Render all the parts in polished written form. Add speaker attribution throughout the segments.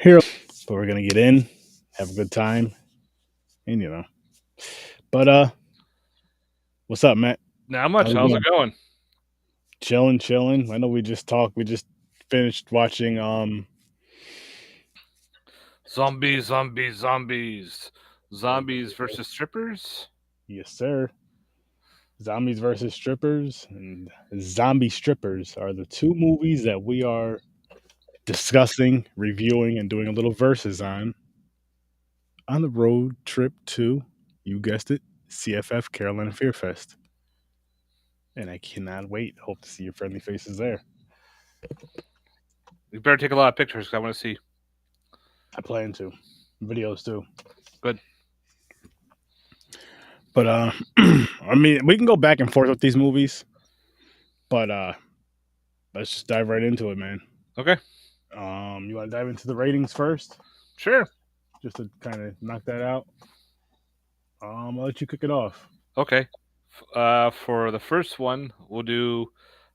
Speaker 1: here, but we're gonna get in, have a good time, and But what's up, Matt?
Speaker 2: Not
Speaker 1: How's
Speaker 2: much.
Speaker 1: it
Speaker 2: How's it
Speaker 1: going?
Speaker 2: going?
Speaker 1: Chilling, chilling. I know we just talked. We just finished watching.
Speaker 2: Zombies, zombies, zombies. Zombies versus strippers?
Speaker 1: Yes, sir. Zombies versus strippers and zombie strippers are the two movies that we are discussing, reviewing, and doing a little verses on the road trip to, you guessed it, CFF Carolina Fear Fest. And I cannot wait. Hope to see your friendly faces there.
Speaker 2: You better take a lot of pictures because I want to see.
Speaker 1: I plan to. Videos too.
Speaker 2: Good.
Speaker 1: But I mean, we can go back and forth with these movies, but let's just dive right into it, man.
Speaker 2: Okay.
Speaker 1: You want to dive into the ratings first,
Speaker 2: Sure.
Speaker 1: just to kind of knock that out. I'll let you kick it off.
Speaker 2: Okay. For the first one, we'll do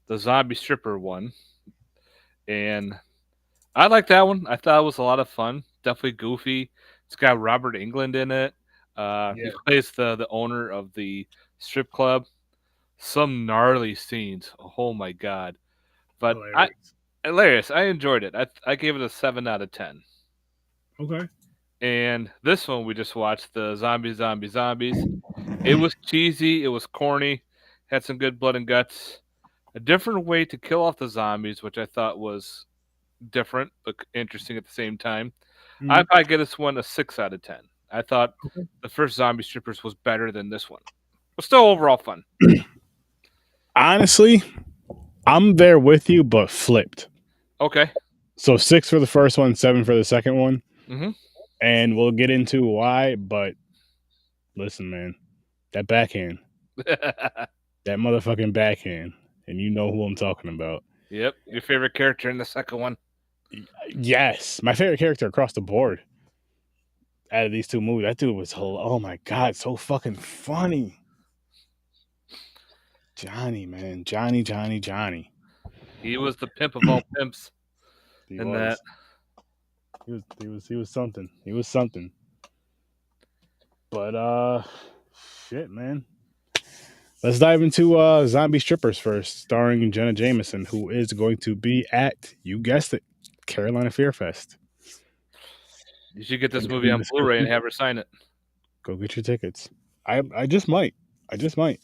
Speaker 2: the zombie stripper one. And I like that one. I thought it was a lot of fun. Definitely goofy. It's got Robert England in it. He
Speaker 1: Yeah,
Speaker 2: plays the owner of the strip club. Some gnarly scenes. Oh my god. But
Speaker 1: hilarious.
Speaker 2: hilarious. I enjoyed it. I gave it a 7 out of 10.
Speaker 1: Okay.
Speaker 2: And this one we just watched, the zombies. It was cheesy. It was corny. Had some good blood and guts. A different way to kill off the zombies, which I thought was different but interesting at the same time.
Speaker 1: Mhm.
Speaker 2: I give this one a 6 out of 10. I thought
Speaker 1: Okay.
Speaker 2: the first Zombie Strippers was better than this one, but still overall fun.
Speaker 1: Honestly, I'm there with you, but flipped.
Speaker 2: Okay.
Speaker 1: So 6 for the first one, 7 for the second one,
Speaker 2: hmm
Speaker 1: and we'll get into why. But listen, man, that backhand, that motherfucking backhand, and you know who I'm talking about.
Speaker 2: Yep. Your favorite character in the second one?
Speaker 1: Yes, my favorite character across the board out of these two movies. That dude was, oh my god, so fucking funny. Johnny, man, Johnny.
Speaker 2: He was the pimp of all pimps
Speaker 1: He
Speaker 2: in that.
Speaker 1: was, he was something. He was something. But shit, man. Let's dive into Zombie Strippers first, starring Jenna Jameson, who is going to be at, you guessed it, Carolina Fear Fest.
Speaker 2: You should get this
Speaker 1: Link
Speaker 2: movie
Speaker 1: in the
Speaker 2: on Blu-ray and
Speaker 1: description.
Speaker 2: have her sign it.
Speaker 1: Go get your tickets. I just might. I just might.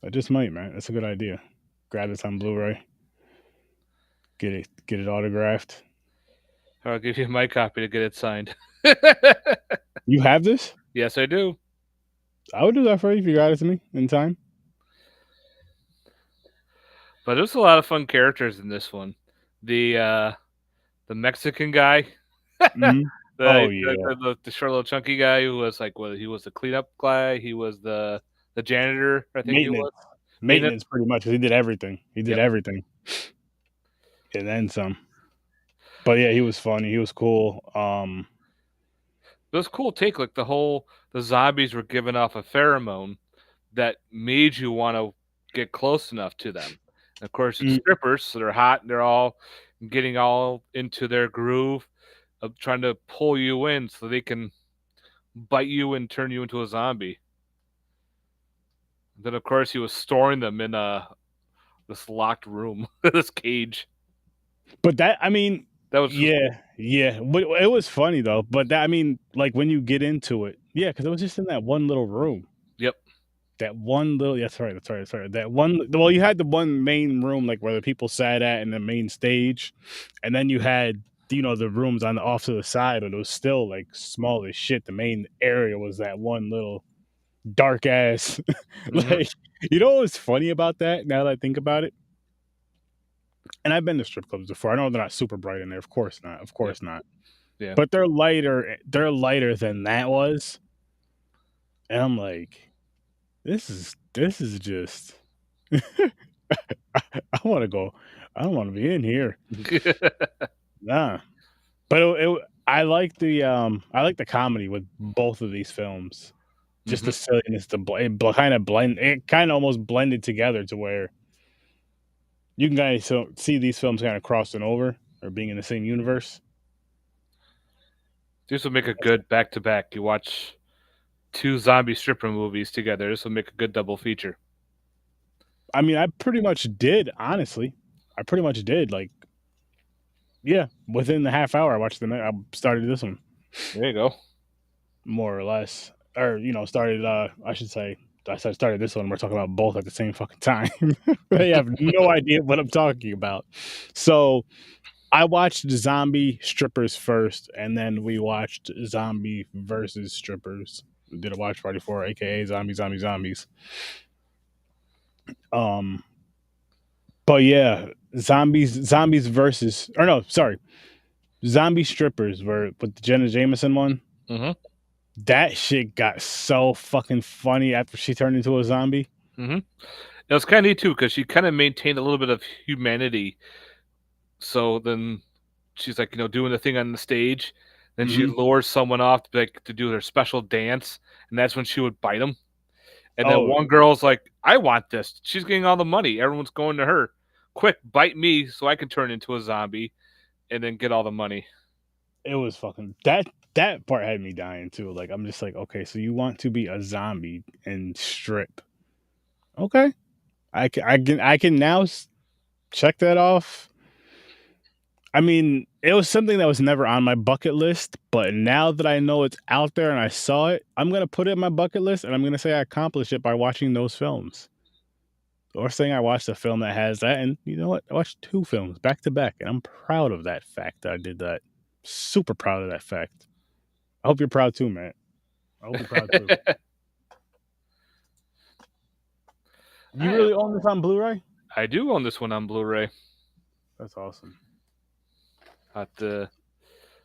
Speaker 1: I just might, man. That's a good idea. Grab this on Blu-ray. Get it autographed.
Speaker 2: Or I'll give you my copy to get it signed.
Speaker 1: You have this?
Speaker 2: Yes, I do.
Speaker 1: I would do that for you if you got it to me in time.
Speaker 2: But there's a lot of fun characters in this one. The Mexican guy,
Speaker 1: Mhm. Oh yeah,
Speaker 2: the short little chunky guy who was like, well, he was the cleanup guy. He was the janitor. I think he
Speaker 1: maintenance,
Speaker 2: was maintenance.
Speaker 1: maintenance, pretty much. 'Cause he did everything. He did
Speaker 2: Yep.
Speaker 1: everything, and then some. But yeah, he was funny. He was cool.
Speaker 2: It was a cool take. Like the zombies were giving off a pheromone that made you want to get close enough to them. And of course, it's
Speaker 1: mm,
Speaker 2: strippers, so they're hot and they're all getting all into their groove of trying to pull you in so they can bite you and turn you into a zombie. Then, of course, he was storing them in this locked room, this cage.
Speaker 1: but that, I mean,
Speaker 2: That was just cool.
Speaker 1: yeah. But it was funny though. But that, I mean, like when you get into it, yeah, because it was just in that one little room.
Speaker 2: Yep.
Speaker 1: That one little, yeah, that's right. That one, well, you had the one main room, like where the people sat at in the main stage, and then you had, the rooms on the off to the side, but it was still like small as shit. The main area was that one little dark ass,
Speaker 2: hmm
Speaker 1: like, what was funny about that? Now that I think about it, and I've been to strip clubs before. I know they're not super bright in there, of
Speaker 2: Yep.
Speaker 1: course not,
Speaker 2: Yeah.
Speaker 1: but they're lighter. They're lighter than that was, and I'm like, this is just. I want to go. I don't want to be in here. Nah, but I like the comedy with both of these films. Just
Speaker 2: hmm
Speaker 1: the silliness, kind of blend. It kind of almost blended together to where You can kind of see these films kind of crossing over or being in the same universe.
Speaker 2: This will make a good back to back. You watch two zombie stripper movies together. This will make a good double feature.
Speaker 1: I mean, I pretty much did, honestly. I pretty much did. Like, yeah, within the half hour, I started this one,
Speaker 2: There you go.
Speaker 1: more or less. Or, started, I should say, I said started this one. We're talking about both at the same fucking time. They have no idea what I'm talking about. So I watched Zombie Strippers first, and then we watched Zombie versus Strippers. We did a watch party for, aka Zombies. Um, but yeah, zombies versus, or no, sorry, Zombie Strippers were with the Jenna Jameson one.
Speaker 2: Mm-hmm.
Speaker 1: That shit got so fucking funny after she turned into a zombie.
Speaker 2: Mm-hmm. It was kind of neat too because she kind of maintained a little bit of humanity. So then she's like, doing the thing on the stage. Then she
Speaker 1: Mm-hmm.
Speaker 2: lures someone off to do their special dance, and that's when she would bite them. And then
Speaker 1: Oh,
Speaker 2: one girl's like, "I want this. She's getting all the money. Everyone's going to her. Quick, bite me so I can turn into a zombie, and then get all the money."
Speaker 1: it was fucking that part had me dying too. Like I'm just like, okay, so you want to be a zombie and strip? Okay, I can now check that off. I mean, it was something that was never on my bucket list, but now that I know it's out there and I saw it, I'm gonna put it in my bucket list, and I'm gonna say I accomplished it by watching those films. Or saying I watched a film that has that, and you know what? I watched 2 films back to back, and I'm proud of that fact that I did that. Super proud of that fact. I hope you're proud too, man. I hope you're proud too. You
Speaker 2: I
Speaker 1: really own this on Blu-ray?
Speaker 2: I do own this one on Blu-ray.
Speaker 1: That's awesome.
Speaker 2: I have to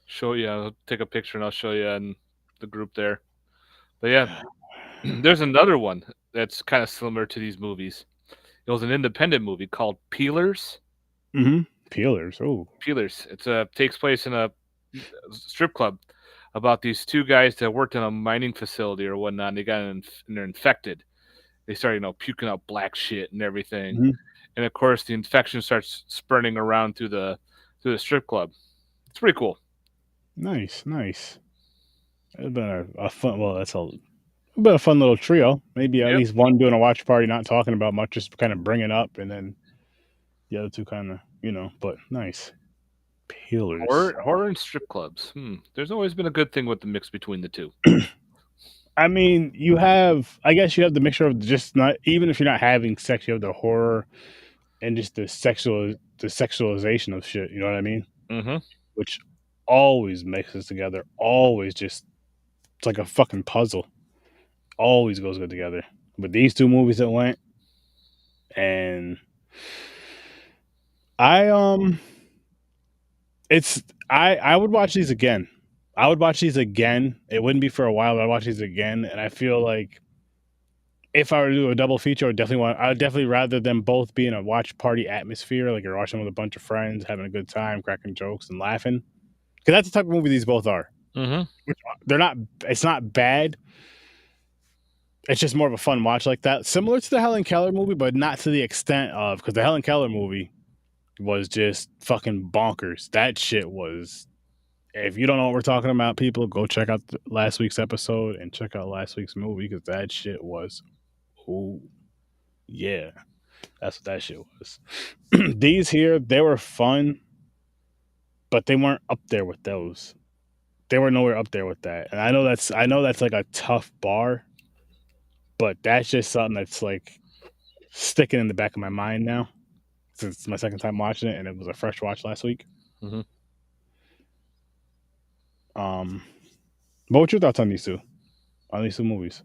Speaker 2: show you. I'll take a picture and I'll show you in the group there. But yeah, there's another one that's kind of similar to these movies. It was an independent movie called Peelers.
Speaker 1: Mm-hmm. Peelers. Oh.
Speaker 2: Peelers. It's takes place in a strip club about these two guys that worked in a mining facility or whatnot. And they got and they're infected. They start, puking out black shit and everything.
Speaker 1: Mm-hmm.
Speaker 2: And of course, the infection starts spreading around through the strip club. It's pretty cool.
Speaker 1: Nice. It's been a fun. Well, that's been a fun little trio. Maybe at
Speaker 2: Yep.
Speaker 1: least one doing a watch party, not talking about much, just kind of bring it up, and then the other two kind of, But nice. Peelers.
Speaker 2: Horror and strip clubs. There's always been a good thing with the mix between the two.
Speaker 1: I mean, I guess you have the mixture of just not, even if you're not having sex, you have the horror and just the sexualization of shit. You know what I mean?
Speaker 2: Mm-hmm.
Speaker 1: Which always mixes together. Always just, it's like a fucking puzzle. Always goes good together. But these 2 movies that went, and I I would watch these again. I would watch these again. It wouldn't be for a while, but I'd watch these again. And I feel like if I were to do a double feature, I would definitely rather them both be in a watch party atmosphere, like you're watching with a bunch of friends, having a good time, cracking jokes and laughing. Because that's the type of movie these both are.
Speaker 2: Mm-hmm.
Speaker 1: They're not. It's not bad. It's just more of a fun watch like that, similar to the Helen Keller movie, but not to the extent of, because the Helen Keller movie was just fucking bonkers. That shit was. If you don't know what we're talking about, people, go check out last week's episode and check out last week's movie, because that shit was. Oh, yeah. That's what that shit was. These here, they were fun, but they weren't up there with those. They were nowhere up there with that. And I know that's like a tough bar, but that's just something that's like sticking in the back of my mind now, since it's my second time watching it, and it was a fresh watch last week.
Speaker 2: Mm-hmm.
Speaker 1: But what's your thoughts on these two movies?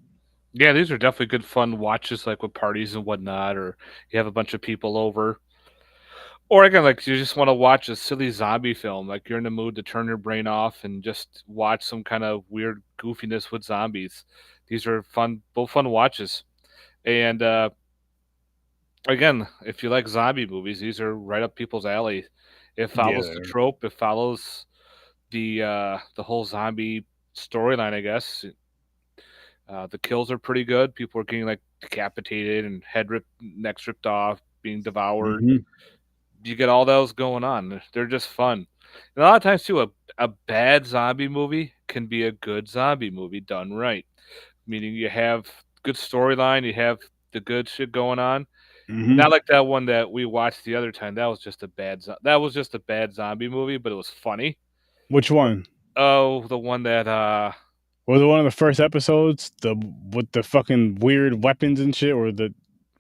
Speaker 2: Yeah, these are definitely good fun watches, like with parties and whatnot, or you have a bunch of people over. Or again, like you just want to watch a silly zombie film, like you're in the mood to turn your brain off and just watch some kind of weird goofiness with zombies. These are both fun watches. And again, if you like zombie movies, these are right up people's alley. It follows
Speaker 1: Yeah,
Speaker 2: the trope. It follows the whole zombie storyline, I guess. The kills are pretty good. People are getting like decapitated and necks ripped off, being devoured.
Speaker 1: Hmm.
Speaker 2: You get all those going on. They're just fun. And a lot of times too, a bad zombie movie can be a good zombie movie done right. Meaning you have good storyline, you have the good shit going on.
Speaker 1: Hmm.
Speaker 2: Not like that one that we watched the other time. That was just a that was just a bad zombie movie, but it was funny.
Speaker 1: Which one?
Speaker 2: Oh, the one that
Speaker 1: Was it one of the first episodes? The with the fucking weird weapons and shit, or the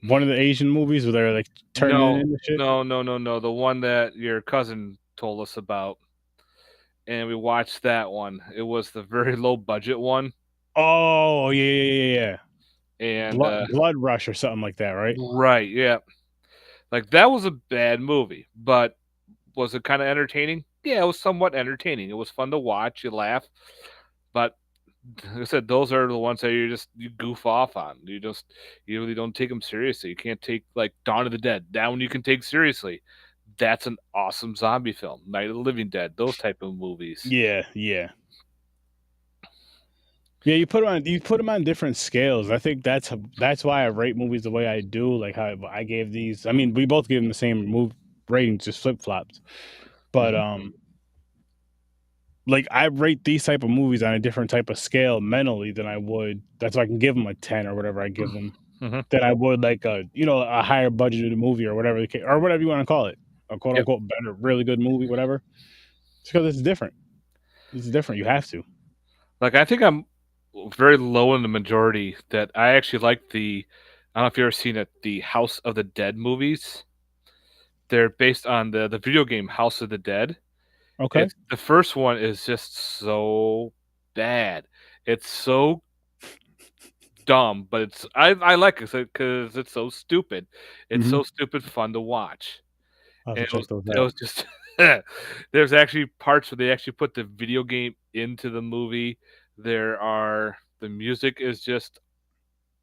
Speaker 1: one of the Asian movies where they're like turning
Speaker 2: no,
Speaker 1: into shit?
Speaker 2: no, the one that your cousin told us about, and we watched that one. It was the very low budget one,
Speaker 1: Oh yeah, yeah, yeah, yeah.
Speaker 2: and
Speaker 1: Blood Rush or something like that, right?
Speaker 2: right, yeah, like that was a bad movie, but was it kind of entertaining? Yeah, it was somewhat entertaining. It was fun to watch. You laugh, but like I said, those are the ones that you goof off on. You really don't take them seriously. You can't take like Dawn of the Dead. That one you can take seriously. That's an awesome zombie film. Night of the Living Dead. Those type of movies.
Speaker 1: Yeah, yeah. Yeah, you put them on different scales. I think that's why I rate movies the way I do. Like how I gave these. I mean, we both gave them the same ratings, just flip flops. But
Speaker 2: Hmm.
Speaker 1: like I rate these type of movies on a different type of scale mentally than I would. That's why I can give them a 10 or whatever I give them.
Speaker 2: Hmm.
Speaker 1: Than I would like a a higher budgeted movie or whatever or whatever you want to call it, a quote
Speaker 2: Yep.
Speaker 1: unquote better, really good movie, whatever. It's because it's different. It's different. You have to.
Speaker 2: Like I think I'm very low in the majority. That I actually like the. I don't know if you've ever seen it. The House of the Dead movies. They're based on the video game House of the Dead.
Speaker 1: Okay.
Speaker 2: It's the first one is just so bad. It's so dumb, but I like it because it's so stupid. It's
Speaker 1: Hmm.
Speaker 2: so stupid fun to watch.
Speaker 1: I'll
Speaker 2: And
Speaker 1: have to check those
Speaker 2: it
Speaker 1: out.
Speaker 2: was just there's actually parts where they actually put the video game into the movie. The music is just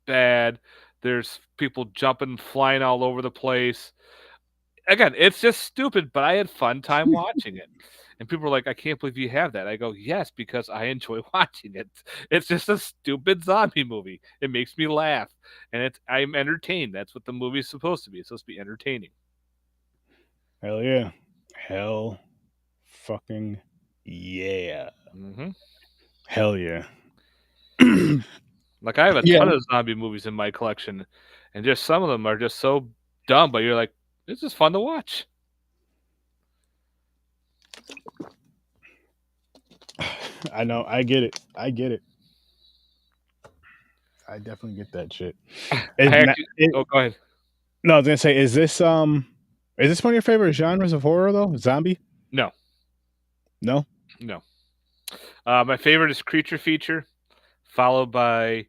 Speaker 2: bad. There's people jumping, flying all over the place. Again, it's just stupid, but I had fun time watching it. And people are like, "I can't believe you have that." I go, "Yes, because I enjoy watching it. It's just a stupid zombie movie. It makes me laugh, and I'm entertained. That's what the movie's supposed to be. It's supposed to be entertaining."
Speaker 1: Hell yeah. Hell fucking yeah.
Speaker 2: Hmm.
Speaker 1: Hell yeah.
Speaker 2: Like I have a
Speaker 1: Yeah.
Speaker 2: ton of zombie movies in my collection, and just some of them are just so dumb, but you're like, "This is fun to watch."
Speaker 1: I know. I get it. I get it. I definitely get that shit.
Speaker 2: I
Speaker 1: Is na-
Speaker 2: actually,
Speaker 1: it,
Speaker 2: oh, go ahead.
Speaker 1: no, I was gonna say, is this one of your favorite genres of horror though? Zombie?
Speaker 2: No,
Speaker 1: No.
Speaker 2: no. My favorite is creature feature, followed by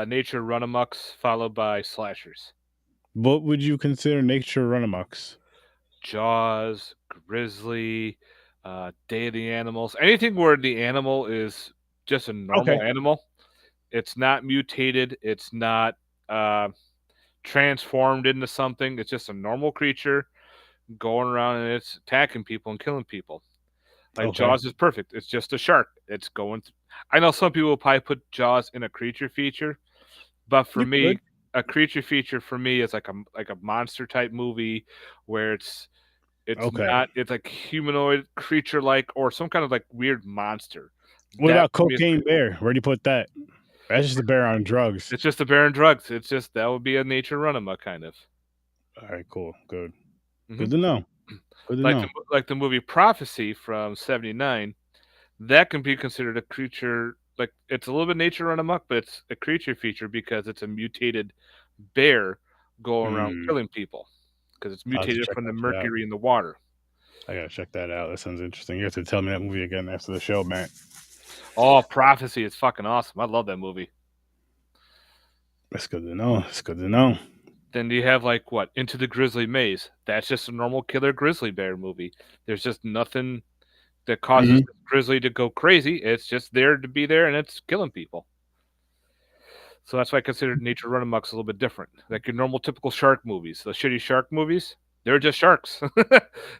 Speaker 2: nature run amucks, followed by slashers.
Speaker 1: What would you consider nature runamucks?
Speaker 2: Jaws, grizzly, Day of the Animals. Anything where the animal is just a normal
Speaker 1: Okay.
Speaker 2: animal. It's not mutated. It's not uh, transformed into something. It's just a normal creature going around and it's attacking people and killing people. Like
Speaker 1: Okay.
Speaker 2: Jaws is perfect. It's just a shark. It's going. I know some people will probably put Jaws in a creature feature, but for
Speaker 1: You could.
Speaker 2: me, a creature feature for me is like a monster type movie where it's
Speaker 1: Okay.
Speaker 2: not it's like humanoid creature like or some kind of like weird monster.
Speaker 1: What
Speaker 2: That
Speaker 1: about
Speaker 2: for me is
Speaker 1: Cocaine Bear? Where do you put that? That's just a bear on drugs.
Speaker 2: it's just a bear and drugs. It's just that would be a nature runama kind of.
Speaker 1: All right, cool. Good.
Speaker 2: Hmm.
Speaker 1: Good to know. Good to
Speaker 2: Like
Speaker 1: know.
Speaker 2: like the movie Prophecy from '79. That can be considered a creature. Like it's a little bit nature run amok, but it's a creature feature because it's a mutated bear going around
Speaker 1: Hmm.
Speaker 2: killing people because it's
Speaker 1: I'll have to
Speaker 2: mutated
Speaker 1: check
Speaker 2: from the
Speaker 1: that shit out.
Speaker 2: mercury in the water.
Speaker 1: I gotta check that out. That sounds interesting. You have to tell me that movie again after the show, man.
Speaker 2: Oh, Prophecy is fucking awesome. I love that movie.
Speaker 1: That's good to know. That's good to know.
Speaker 2: Then you have like what Into the Grizzly Maze. That's just a normal killer grizzly bear movie. There's just nothing that causes
Speaker 1: Hmm.
Speaker 2: the grizzly to go crazy. It's just there to be there and it's killing people. So that's why I consider nature run amok's a little bit different. Like your normal typical shark movies, the shitty shark movies, they're just sharks.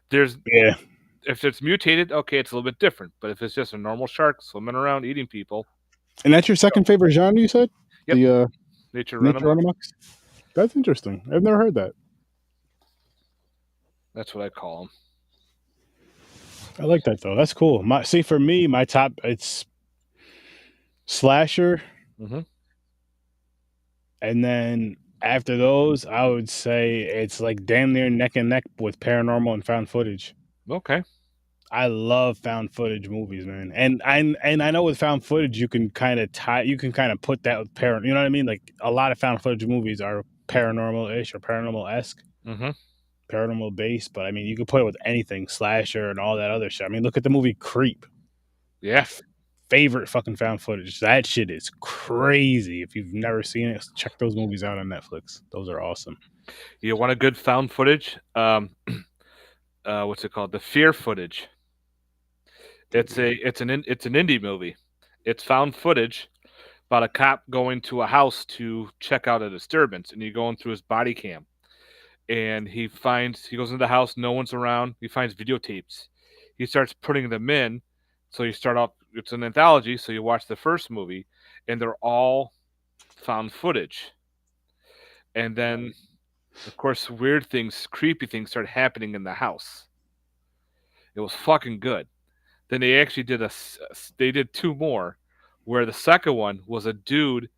Speaker 2: There's
Speaker 1: Yeah.
Speaker 2: if it's mutated, okay, it's a little bit different. But if it's just a normal shark swimming around eating people,
Speaker 1: And that's your second favorite genre, you said?
Speaker 2: yep,
Speaker 1: The
Speaker 2: nature run
Speaker 1: nature
Speaker 2: amok.
Speaker 1: runamucks? That's interesting. I've never heard that.
Speaker 2: That's what I call them.
Speaker 1: I like that though. That's cool. For me, my top it's slasher,
Speaker 2: Mm-hmm.
Speaker 1: and then after those, I would say it's like damn near neck and neck with paranormal and found footage.
Speaker 2: Okay.
Speaker 1: I love found footage movies, man. And I know with found footage you can kind of put that with you know what I mean? Like a lot of found footage movies are paranormal-ish or paranormal-esque,
Speaker 2: Mm-hmm.
Speaker 1: paranormal based, but I mean you can put it with anything, slasher and all that other shit. I mean, look at the movie Creep. My
Speaker 2: Yeah.
Speaker 1: favorite fucking found footage. That shit is crazy. If you've never seen it, check those movies out on Netflix. Those are awesome.
Speaker 2: You want a good found footage? What's it called? The Fear footage. It's an indie movie. It's found footage about a cop going to a house to check out a disturbance, and you're going through his body cam, and he goes into the house, no one's around. He finds videotapes. He starts putting them in. So you start off. It's an anthology, so you watch the first movie, and they're all found footage. And then, of course, weird things, creepy things start happening in the house. It was fucking good. Then they actually they did two more, where the second one was a dude.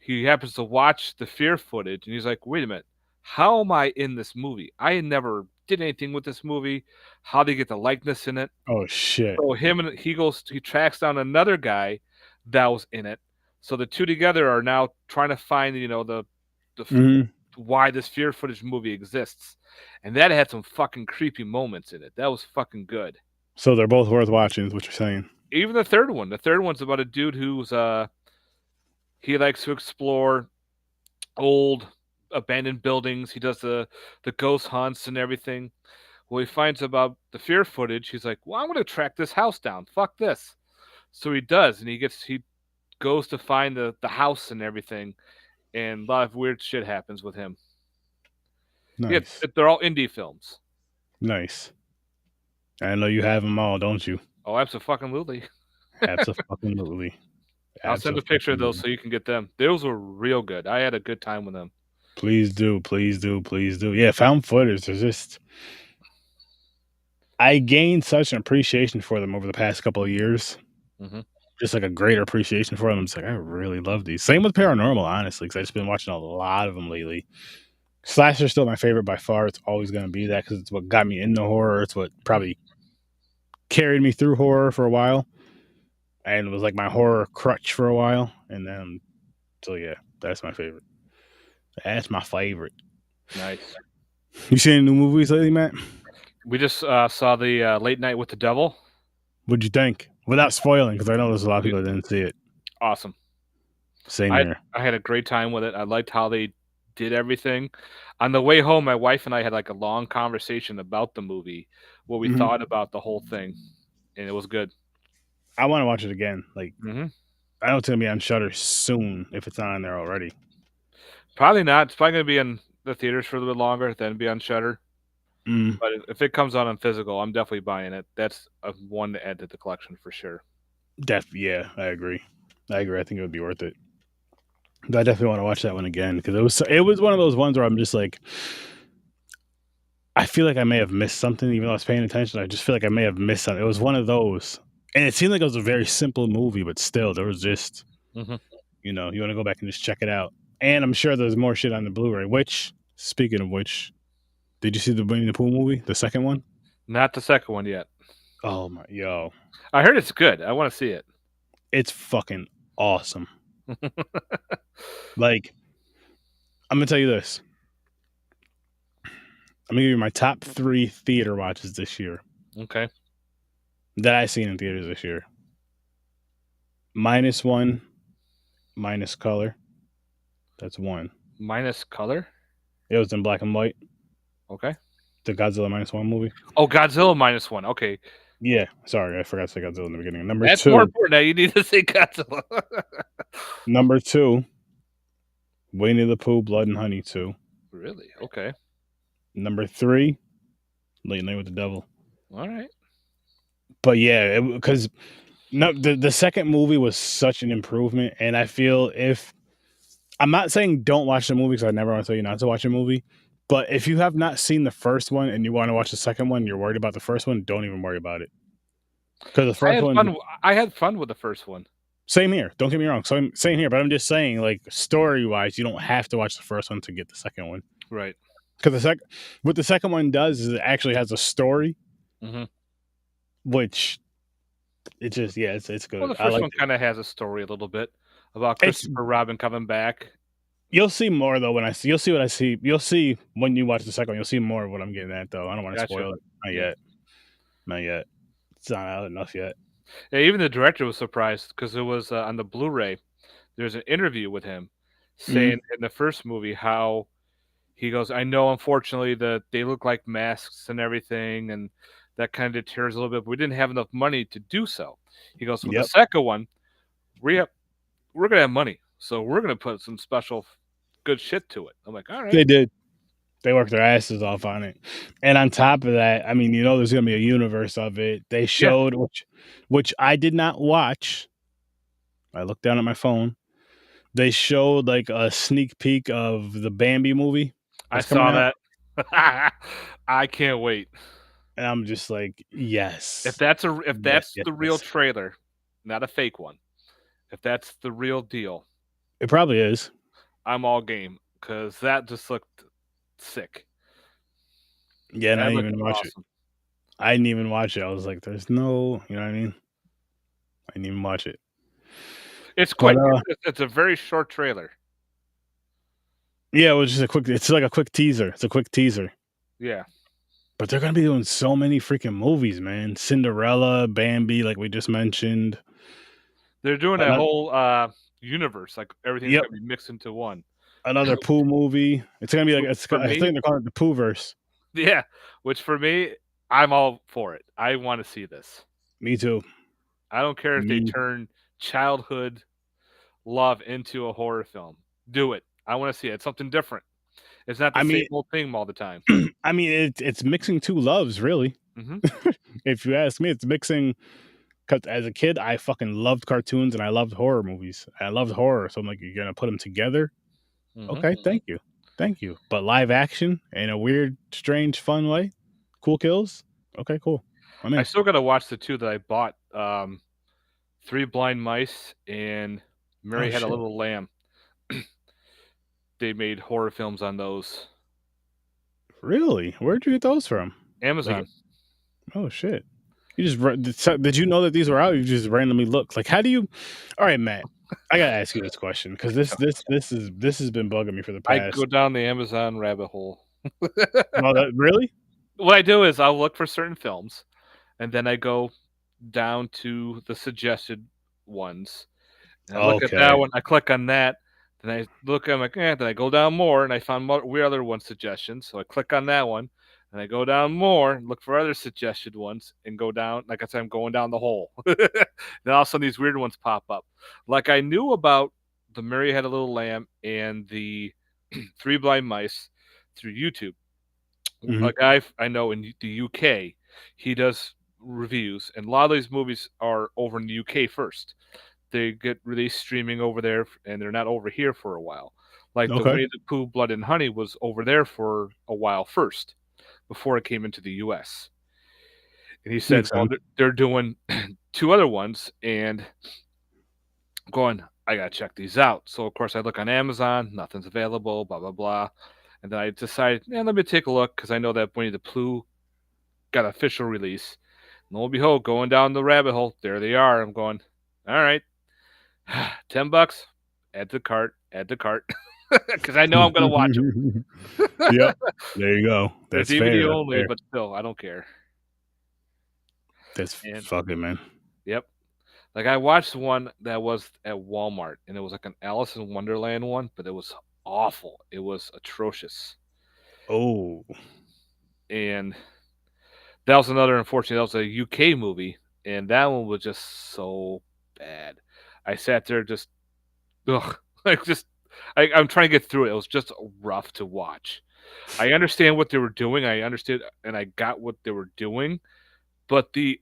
Speaker 2: He happens to watch the Fear footage, and he's like, "Wait a minute, how am I in this movie? I never did anything with this movie. How did they get the likeness in it?"
Speaker 1: Oh shit.
Speaker 2: So he tracks down another guy that was in it. So the two together are now trying to find, the
Speaker 1: Mhm.
Speaker 2: why this Fear footage movie exists, and that had some fucking creepy moments in it. That was fucking good.
Speaker 1: So they're both worth watching, is what you're saying.
Speaker 2: Even the third one. The third one's about a dude who's he likes to explore old abandoned buildings. He does the ghost hunts and everything. Well, he finds about the Fear footage. He's like, "Well, I'm going to track this house down. Fuck this." So he does, and he goes to find the house and everything, and a lot of weird shit happens with him. Yeah,
Speaker 1: Nice.
Speaker 2: they're all indie films.
Speaker 1: Nice. I know you have them all, don't you?
Speaker 2: Oh, absolutely.
Speaker 1: Absolutely.
Speaker 2: I'll send a picture of those
Speaker 1: Absolutely.
Speaker 2: so you can get them. Those were real good. I had a good time with them.
Speaker 1: Please do, please do, please do. Yeah, found footage. There's just I gained such an appreciation for them over the past couple of years.
Speaker 2: Hmm.
Speaker 1: Just like a greater appreciation for them. It's like I really love these. Same with paranormal, honestly, because I've just been watching a lot of them lately. Slasher's still my favorite by far. It's always going to be that because it's what got me into horror. It's what probably carried me through horror for a while, and it was like my horror crutch for a while. And then, so yeah, that's my favorite. That's my favorite.
Speaker 2: Nice.
Speaker 1: You seen any new movies lately, Matt?
Speaker 2: We just saw the Late Night with the Devil.
Speaker 1: What'd you think? Without spoiling, because I know there's a lot of people that didn't see it.
Speaker 2: Awesome.
Speaker 1: Same
Speaker 2: I
Speaker 1: here.
Speaker 2: I had a great time with it. I liked how they did everything. On the way home, my wife and I had like a long conversation about the movie, what we
Speaker 1: Mhm.
Speaker 2: thought about the whole thing, and it was good.
Speaker 1: I want to watch it again. Like,
Speaker 2: Hmm.
Speaker 1: I know it's gonna be on Shutter soon if it's not on there already.
Speaker 2: Probably not. It's probably going to be in the theaters for a little bit longer, then be on Shutter.
Speaker 1: Mm,
Speaker 2: But if it comes out on physical, I'm definitely buying it. That's a one to add to the collection for sure.
Speaker 1: yeah, I agree. I agree. I think it would be worth it. But I definitely want to watch that one again because it was one of those ones where I'm just like, I feel like I may have missed something, even though I was paying attention. I just feel like I may have missed something. It was one of those, and it seemed like it was a very simple movie, but still, there was just,
Speaker 2: Hmm.
Speaker 1: you want to go back and just check it out. And I'm sure there's more shit on the Blu-ray. Which, speaking of which, did you see the Winnie the Pooh movie, the second one?
Speaker 2: Not the second one yet.
Speaker 1: Oh my, yo,
Speaker 2: I heard it's good. I want to see it.
Speaker 1: it's fucking awesome. Like, I'm gonna tell you this. I'm gonna give you my top 3 theater watches this year
Speaker 2: Okay.
Speaker 1: that I seen in theaters this year. -1, minus color. That's one.
Speaker 2: Minus color.
Speaker 1: It was in black and white.
Speaker 2: Okay.
Speaker 1: The Godzilla -1 movie.
Speaker 2: Oh, Godzilla -1. Okay.
Speaker 1: Yeah, sorry, I forgot to say Godzilla in the beginning. Number
Speaker 2: That's more
Speaker 1: two,
Speaker 2: important. Now you need to say Godzilla.
Speaker 1: number two, Winnie the Pooh, Blood and Honey 2.
Speaker 2: Really? Okay.
Speaker 1: Number 3, Late Night with the Devil.
Speaker 2: All right.
Speaker 1: But yeah, because no, the second movie was such an improvement, and I feel if I'm not saying don't watch the movie because I never want to tell you not to watch a movie, But if you have not seen the first one and you want to watch the second one, you're worried about the first one, don't even worry about it. Because the
Speaker 2: I
Speaker 1: first
Speaker 2: had
Speaker 1: one,
Speaker 2: fun. I had fun with the first one.
Speaker 1: same here. Don't get me wrong. Same here. But I'm just saying, like story wise, you don't have to watch the first one to get the second one.
Speaker 2: Right.
Speaker 1: Because what the second one does is it actually has a story,
Speaker 2: Mm-hmm.
Speaker 1: which it just it's
Speaker 2: Well,
Speaker 1: good.
Speaker 2: the
Speaker 1: I
Speaker 2: first
Speaker 1: like
Speaker 2: one
Speaker 1: it.
Speaker 2: kind of has a story a little bit about
Speaker 1: It's
Speaker 2: Christopher Robin coming back.
Speaker 1: You'll see more though when I see. You'll see what I see. You'll see when you watch the second one. You'll see more of what I'm getting at though. I don't want to
Speaker 2: Gotcha.
Speaker 1: spoil it. Not
Speaker 2: Yeah.
Speaker 1: yet. Not yet. It's not out enough yet.
Speaker 2: Yeah, even the director was surprised because it was on the Blu-ray. There's an interview with him saying
Speaker 1: Mm,
Speaker 2: in the first movie how he goes, "I know, unfortunately, that they look like masks and everything, and that kind of deters a little bit. But we didn't have enough money to do so." He goes, "With the
Speaker 1: yep,
Speaker 2: second one, we're gonna have money, so we're gonna put some special good shit to it." I'm like, "All right,
Speaker 1: they did. They worked their asses off on it. And on top of that, I mean, there's gonna be a universe of it. They
Speaker 2: yeah."
Speaker 1: showed which I did not watch. I looked down at my phone. They showed like a sneak peek of the Bambi movie
Speaker 2: I
Speaker 1: that's coming
Speaker 2: saw
Speaker 1: out,
Speaker 2: that. I can't wait.
Speaker 1: and I'm just like,
Speaker 2: If
Speaker 1: yes, yes,
Speaker 2: that's
Speaker 1: yes,
Speaker 2: the real
Speaker 1: yes.
Speaker 2: trailer, not a fake one. If that's the real deal,
Speaker 1: It probably is.
Speaker 2: I'm all game because that just looked sick.
Speaker 1: Yeah, and I
Speaker 2: That
Speaker 1: didn't
Speaker 2: looked
Speaker 1: even watch it.
Speaker 2: awesome.
Speaker 1: I didn't even watch it. I was like, there's no, you know what I mean? I didn't even watch it.
Speaker 2: It's
Speaker 1: But
Speaker 2: quick. It's a very short trailer.
Speaker 1: yeah, it was just a quick. It's like a quick teaser. It's a quick teaser.
Speaker 2: Yeah,
Speaker 1: But they're gonna be doing so many freaking movies, man. Cinderella, Bambi, like we just mentioned.
Speaker 2: they're doing a
Speaker 1: Another,
Speaker 2: whole universe. Like everything's
Speaker 1: yep,
Speaker 2: gonna be mixed into one.
Speaker 1: another Pooh movie. It's gonna be like
Speaker 2: So
Speaker 1: it's.
Speaker 2: for
Speaker 1: I
Speaker 2: me,
Speaker 1: think they're calling it the Pooh verse.
Speaker 2: yeah, which for me, I'm all for it. I want to see this.
Speaker 1: Me too.
Speaker 2: I don't care if they
Speaker 1: Me.
Speaker 2: turn childhood love into a horror film. Do it. I want to see it. It's something different. It's not the
Speaker 1: I
Speaker 2: same
Speaker 1: mean,
Speaker 2: old thing all the time.
Speaker 1: I mean, it's mixing two loves, really.
Speaker 2: Hmm.
Speaker 1: If you ask me, it's mixing. Because as a kid, I fucking loved cartoons and I loved horror movies. I loved horror, so I'm like, you're gonna put them together?
Speaker 2: Hmm.
Speaker 1: Okay, thank you. But live action in a weird, strange, fun way, cool kills. Okay, cool. I'm
Speaker 2: I
Speaker 1: in.
Speaker 2: still got to watch the two that I bought. Three Blind Mice and
Speaker 1: Oh
Speaker 2: Mary Had a
Speaker 1: shit!
Speaker 2: Little Lamb. They made horror films on those.
Speaker 1: Really? Where'd you get those from? Like,
Speaker 2: Amazon.
Speaker 1: oh shit! You just did you know that these were out? You just randomly looked. Like, how do you? All right, Matt. I gotta ask you this question because this has been bugging me for the
Speaker 2: I go
Speaker 1: past.
Speaker 2: down the Amazon rabbit hole.
Speaker 1: Well, really?
Speaker 2: What I do is I'll look for certain films, and then I go down to the suggested ones, and I look at that
Speaker 1: Okay.
Speaker 2: one. I click on that. Then I look. I'm like, Then I go down more, and I found weird other one suggestions. So I click on that one, and I go down more, look for other suggested ones, and go down. Like I said, I'm going down the hole. Then all of a sudden, these weird ones pop up. Like I knew about the Mary Had a Little Lamb and the Three Blind Mice through YouTube.
Speaker 1: Hmm.
Speaker 2: A guy I know in the UK, he does reviews, and a lot of these movies are over in the UK first. They get released streaming over there, and they're not over here for a while. Like the
Speaker 1: Okay.
Speaker 2: Winnie the Pooh, Blood and Honey was over there for a while first, before it came into the US. And he said,
Speaker 1: Makes
Speaker 2: "Well,
Speaker 1: sense.
Speaker 2: they're doing two other ones," and going, "I gotta check these out." So of course I look on Amazon, nothing's available, blah blah blah. And then I decided, yeah, let me take a look because I know that Winnie the Pooh got an official release. And lo and behold, going down the rabbit hole, there they are. I'm going, all right, $10, add to cart, because I know I'm gonna watch them.
Speaker 1: Yep. There you go.
Speaker 2: They're
Speaker 1: That's fair.
Speaker 2: DVD
Speaker 1: That's
Speaker 2: only,
Speaker 1: fair.
Speaker 2: but still, I don't care.
Speaker 1: That's
Speaker 2: And
Speaker 1: fucking man.
Speaker 2: yep, like I watched one that was at Walmart, and it was like an Alice in Wonderland one, but it was awful. It was atrocious,
Speaker 1: Oh.
Speaker 2: and that was another unfortunate. That was a UK movie, and that one was just so bad. I sat there just ugh, like just I'm trying to get through it. It was just rough to watch. I understand what they were doing. I understood and I got what they were doing, but the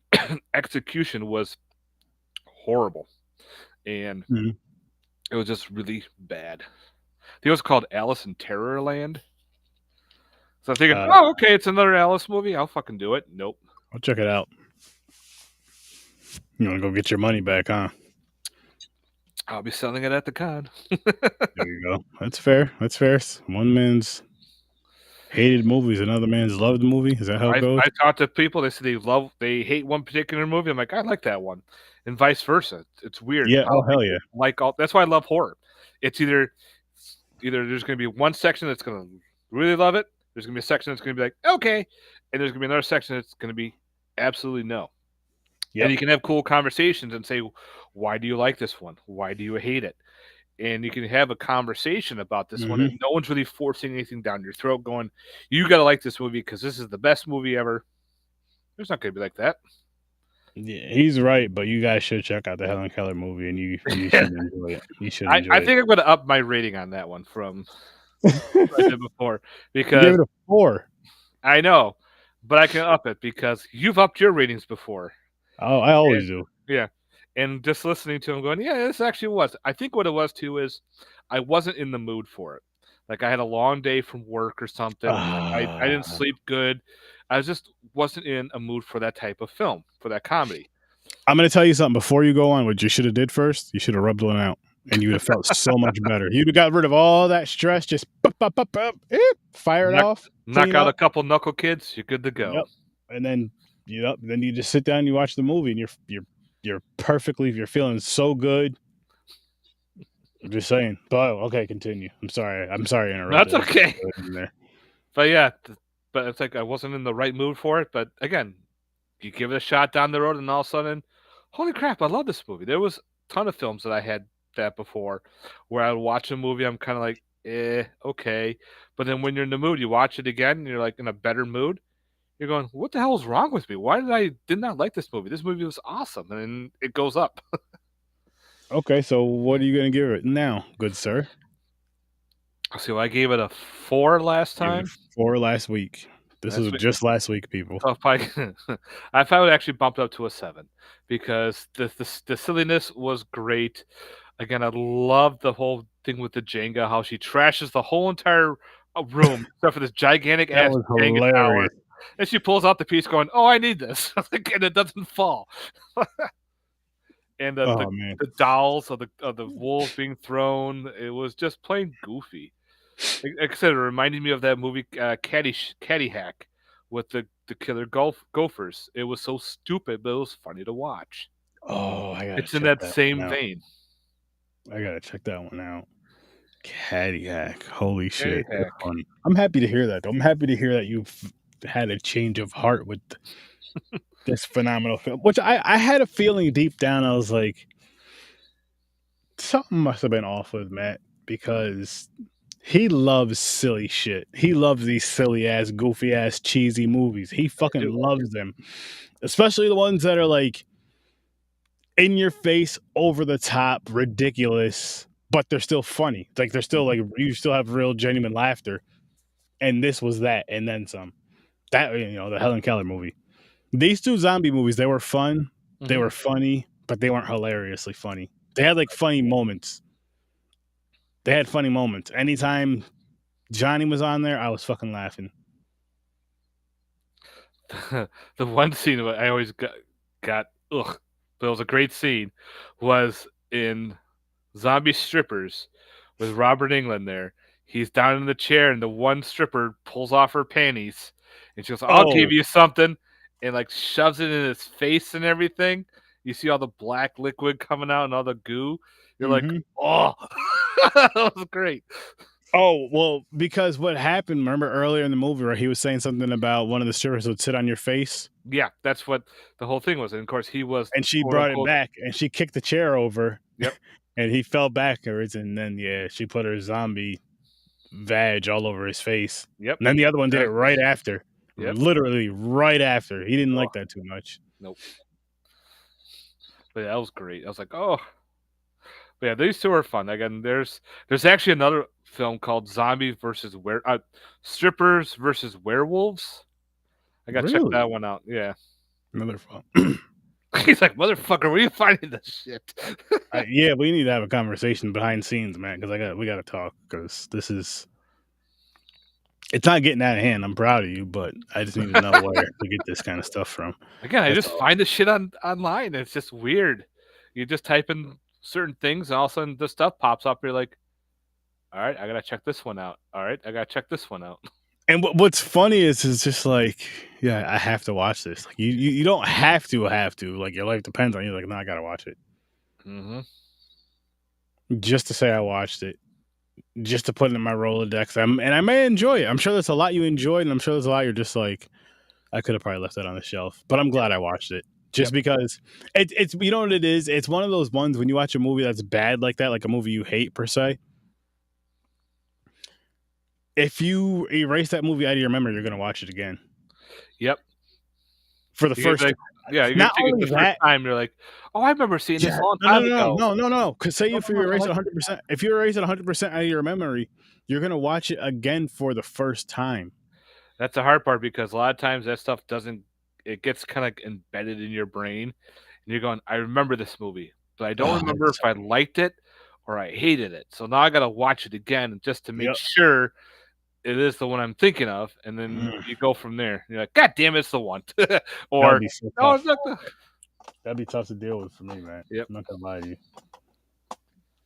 Speaker 2: execution was horrible, and
Speaker 1: Mhm.
Speaker 2: it was just really bad. I think it was called Alice in Terrorland. So I'm thinking, oh, okay, it's another Alice movie. I'll fucking do it. Nope.
Speaker 1: I'll check it out. You want to go get your money back, huh?
Speaker 2: I'll be selling it at the con.
Speaker 1: There you go. That's fair. That's fair. One man's hated movie is another man's loved movie. Is that how it goes?
Speaker 2: I talked to people. They said they hate one particular movie. I'm like, I like that one, and vice versa. It's weird.
Speaker 1: Yeah. Oh hell yeah.
Speaker 2: Like all. That's why I love horror. It's either there's going to be one section that's going to really love it. There's going to be a section that's going to be like okay, and there's going to be another section that's going to be absolutely no.
Speaker 1: Yep.
Speaker 2: And you can have cool conversations and say, why do you like this one? Why do you hate it? And you can have a conversation about this one, and no one's really forcing anything down your throat going, you got to like this movie because this is the best movie ever. There's not going to be like that.
Speaker 1: Yeah, he's right, but you guys should check out the Helen Keller movie, and you should enjoy it. You should enjoy it.
Speaker 2: I think I'm going to up my rating on that one from what I did before because
Speaker 1: you gave it a 4.
Speaker 2: I know, but I can up it because you've upped your ratings before.
Speaker 1: Oh, I always do.
Speaker 2: Yeah. And just listening to him going, yeah, this actually was. I think what it was too is I wasn't in the mood for it. Like I had a long day from work or something. I didn't sleep good. I just wasn't in a mood for that type of film, for that comedy.
Speaker 1: I'm going to tell you something before you go on. What you should have did first, you should have rubbed one out, and you would have felt so much better. You'd have got rid of all that stress. Just fire it off.
Speaker 2: Knock out a couple knuckle kids. You're good to go.
Speaker 1: Yep. And then you just sit down, and you watch the movie, and you're perfectly. You're feeling so good. I'm just saying. But okay, continue. I'm sorry. I interrupted.
Speaker 2: That's okay. But yeah, but it's like I wasn't in the right mood for it. But again, you give it a shot down the road, and all of a sudden, holy crap, I love this movie. There was a ton of films that I had that before, where I would watch a movie, I'm kind of like, okay. But then when you're in the mood, you watch it again, and you're like in a better mood. You're going, what the hell is wrong with me? Why did not like this movie? This movie was awesome, and then it goes up.
Speaker 1: Okay, so what are you going to give it now, good sir?
Speaker 2: So I gave it a 4 last time.
Speaker 1: 4 last week. This was just last week, people.
Speaker 2: So I would actually bump it up to a 7 because the silliness was great. Again, I love the whole thing with the Jenga, how she trashes the whole entire room except for this gigantic ass Jenga tower. And she pulls out the piece going, oh, I need this. And it doesn't fall. And the dolls of the wolves being thrown, it was just plain goofy. Like I said, it reminded me of that movie Caddyshack with the killer gophers. It was so stupid, but it was funny to watch.
Speaker 1: Oh,
Speaker 2: it's in that same vein.
Speaker 1: I gotta check that one out. Caddyshack. Holy shit. Funny. I'm happy to hear that, though. I'm happy to hear that you've had a change of heart with this phenomenal film, which I had a feeling deep down. I was like, something must have been off with Matt because he loves silly shit. He loves these silly ass, goofy ass, cheesy movies. He fucking loves them, especially the ones that are like in your face, over the top, ridiculous, but they're still funny. Like they're still like you still have real, genuine laughter. And this was that, and then some. That the Helen Keller movie. These 2 zombie movies, they were fun. Mm-hmm. They were funny, but they weren't hilariously funny. They had like funny moments. Anytime Johnny was on there, I was fucking laughing.
Speaker 2: The one scene I always got ugh, but it was a great scene, was in Zombie Strippers with Robert Englund there. He's down in the chair, and the one stripper pulls off her panties, and she goes, I'll give you something, and like shoves it in his face and everything. You see all the black liquid coming out and all the goo. You're like, oh, that was great.
Speaker 1: Oh, well, because what happened, remember earlier in the movie where he was saying something about one of the strippers would sit on your face?
Speaker 2: Yeah, that's what the whole thing was. And of course, he was.
Speaker 1: And she brought it back, and she kicked the chair over.
Speaker 2: Yep.
Speaker 1: And he fell backwards, and then, she put her zombie vag all over his face.
Speaker 2: Yep.
Speaker 1: And then the other one did it right after. Yep. Literally right after. He didn't like that too much.
Speaker 2: Nope. But yeah, that was great. I was like, oh. But yeah, these 2 are fun. Again, there's actually another film called Strippers versus Werewolves. I gotta check that one out. Yeah.
Speaker 1: Another fun.
Speaker 2: He's like, motherfucker, where are you finding this shit?
Speaker 1: Yeah, we need to have a conversation behind the scenes, man, because we gotta talk, because this is It's not getting out of hand. I'm proud of you, but I just need to know where to get this kind of stuff from.
Speaker 2: Again, I
Speaker 1: That's
Speaker 2: just
Speaker 1: all.
Speaker 2: find this shit online. It's just weird. You just type in certain things, and all of a sudden, this stuff pops up. You're like, all right, I gotta check this one out. All right, I gotta check this one out.
Speaker 1: And what's funny is just like, yeah, I have to watch this. Like you don't have to like your life depends on you. Like, no, I gotta watch it
Speaker 2: Hmm.
Speaker 1: just to say I watched it, just to put it in my Rolodex. And I may enjoy it. I'm sure there's a lot you enjoyed, and I'm sure there's a lot you're just like, I could have probably left that on the shelf. But I'm glad I watched it. Just
Speaker 2: Yep.
Speaker 1: because it's you know what it is? It's one of those ones when you watch a movie that's bad like that, like a movie you hate per se. If you erase that movie out of your memory, you're gonna watch it again
Speaker 2: Yep.
Speaker 1: for the
Speaker 2: You're
Speaker 1: first.
Speaker 2: like, yeah, you're
Speaker 1: Not
Speaker 2: gonna take it
Speaker 1: only
Speaker 2: the first
Speaker 1: that,
Speaker 2: time. You're like, oh, I remember seeing this
Speaker 1: yeah,
Speaker 2: a long
Speaker 1: no, no,
Speaker 2: time
Speaker 1: no,
Speaker 2: ago.
Speaker 1: no, no, no. Because say
Speaker 2: Oh,
Speaker 1: if you
Speaker 2: I
Speaker 1: erase it
Speaker 2: like
Speaker 1: 100%, if you erase it 100% out of your memory, you're gonna watch it again for the first time.
Speaker 2: That's the hard part because a lot of times that stuff doesn't. It gets kind of embedded in your brain, and you're going, I remember this movie, but I don't
Speaker 1: Oh,
Speaker 2: remember if I liked it or I hated it. So now I gotta watch it again just to make
Speaker 1: yep.
Speaker 2: sure it is the one I'm thinking of, and then
Speaker 1: Mm,
Speaker 2: you go from there. You're like, God damn, it's the one,
Speaker 1: that would
Speaker 2: or
Speaker 1: be so
Speaker 2: no, it's
Speaker 1: tough.
Speaker 2: not the.
Speaker 1: That'd be tough to deal with for me, man.
Speaker 2: Yep.
Speaker 1: I'm not gonna lie to you.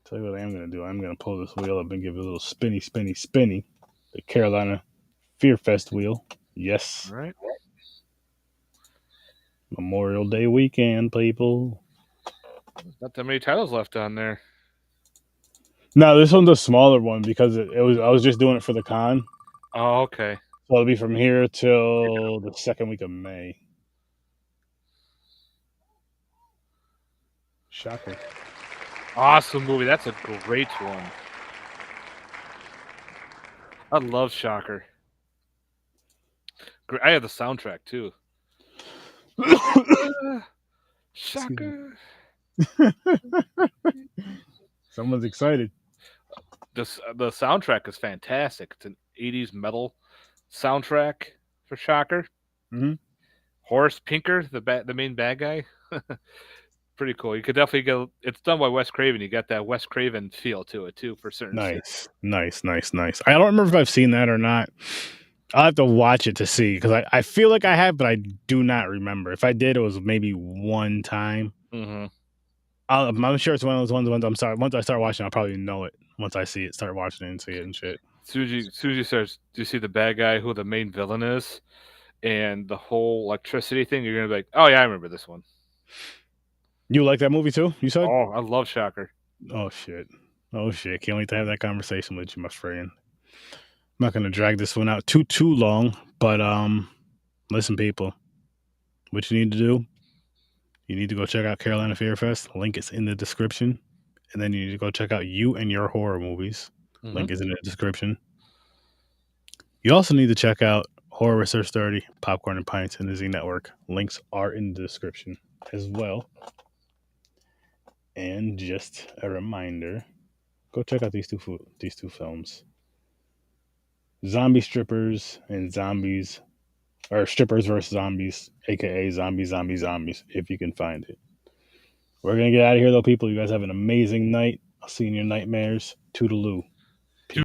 Speaker 1: Tell you what I am gonna do. I'm gonna pull this wheel up and give it a little spinny, spinny, spinny. The Carolina Fear Fest wheel. Yes.
Speaker 2: All right.
Speaker 1: Memorial Day weekend, people.
Speaker 2: Not that many titles left on there.
Speaker 1: No, this one's a smaller one because it was I was just doing it for the con.
Speaker 2: Oh, okay.
Speaker 1: So it'll be from here till the second week of May. Shocking.
Speaker 2: Awesome movie. That's a great one. I love Shocker. I have the soundtrack too. Shocker.
Speaker 1: Someone's excited.
Speaker 2: The soundtrack is fantastic. It's an 80s metal soundtrack for Shocker.
Speaker 1: Mm-hmm.
Speaker 2: Horace Pinker, the main bad guy. Pretty cool. You could definitely go. It's done by Wes Craven. You got that Wes Craven feel to it too for certain scenes.
Speaker 1: Nice. I don't remember if I've seen that or not. I'll have to watch it to see because I feel like I have, but I do not remember. If I did, it was maybe one time.
Speaker 2: Mm-hmm.
Speaker 1: I'm sure it's one of those ones. I'm sorry. Once I start watching, I'll probably know it. Once I see it, start watching it and see it and shit.
Speaker 2: Suji starts. Do you see the bad guy who the main villain is, and the whole electricity thing? You're gonna be like, oh yeah, I remember this one.
Speaker 1: You like that movie too? You said?
Speaker 2: Oh, I love Shocker.
Speaker 1: Oh shit. Can't wait to have that conversation with you, my friend. I'm not gonna drag this one out too long, but listen, people, what you need to do, you need to go check out Carolina Fear Fest. Link is in the description. And then you need to go check out You and Your Horror Movies.
Speaker 2: Mm-hmm.
Speaker 1: Link is in the description. You also need to check out Horror Research 30, Popcorn and Pints, and the Z Network. Links are in the description as well. And just a reminder, go check out these two films. Zombie Strippers and Zombies, or Strippers versus Zombies, aka Zombies, if you can find it. We're gonna get out of here though, people. You guys have an amazing night. I'll see you in your nightmares. Toodaloo.